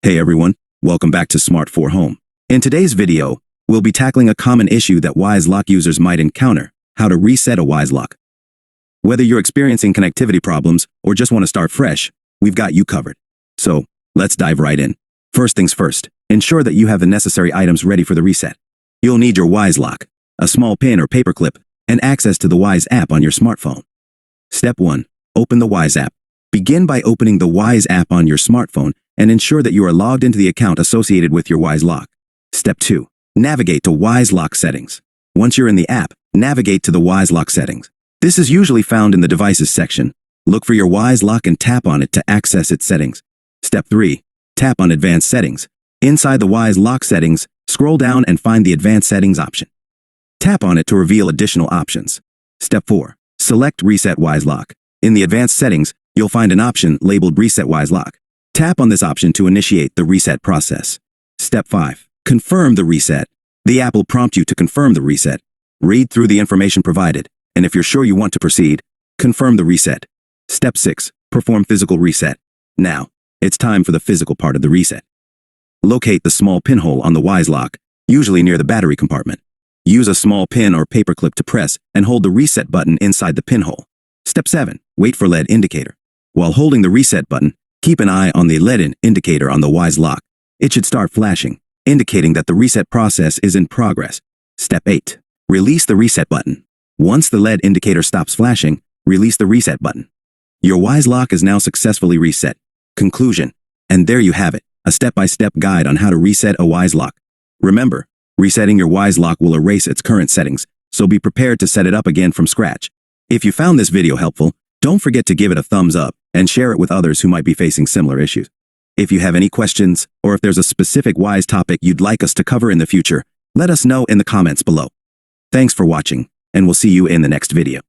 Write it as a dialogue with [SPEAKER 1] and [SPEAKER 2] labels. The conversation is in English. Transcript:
[SPEAKER 1] Hey everyone, welcome back to Smart for Home. In today's video, we'll be tackling a common issue that Wyze Lock users might encounter: how to reset a Wyze Lock. Whether you're experiencing connectivity problems or just want to start fresh, we've got you covered. So, let's dive right in. First things first, ensure that you have the necessary items ready for the reset. You'll need your Wyze Lock, a small pin or paperclip, and access to the Wyze app on your smartphone. Step 1. Open the Wyze app. Begin by opening the Wyze app on your smartphone and ensure that you are logged into the account associated with your Wyze Lock. Step 2. Navigate to Wyze Lock settings. Once you're in the app, navigate to the Wyze Lock settings. This is usually found in the Devices section. Look for your Wyze Lock and tap on it to access its settings. Step 3. Tap on Advanced Settings. Inside the Wyze Lock settings, scroll down and find the Advanced Settings option. Tap on it to reveal additional options. Step 4. Select Reset Wyze Lock. In the Advanced Settings, you'll find an option labeled Reset Wyze Lock. Tap on this option to initiate the reset process. Step 5. Confirm the reset. The app will prompt you to confirm the reset. Read through the information provided, and if you're sure you want to proceed, confirm the reset. Step 6. Perform physical reset. Now, it's time for the physical part of the reset. Locate the small pinhole on the Wyze Lock, usually near the battery compartment. Use a small pin or paperclip to press and hold the reset button inside the pinhole. Step 7. Wait for LED indicator. While holding the reset button, keep an eye on the LED indicator on the Wyze Lock. It should start flashing, indicating that the reset process is in progress. Step 8. Release the reset button. Once the LED indicator stops flashing, release the reset button. Your Wyze Lock is now successfully reset. Conclusion. And there you have it, a step-by-step guide on how to reset a Wyze Lock. Remember, resetting your Wyze Lock will erase its current settings, so be prepared to set it up again from scratch. If you found this video helpful, don't forget to give it a thumbs up and share it with others who might be facing similar issues. If you have any questions, or if there's a specific Wyze topic you'd like us to cover in the future, let us know in the comments below. Thanks for watching, and we'll see you in the next video.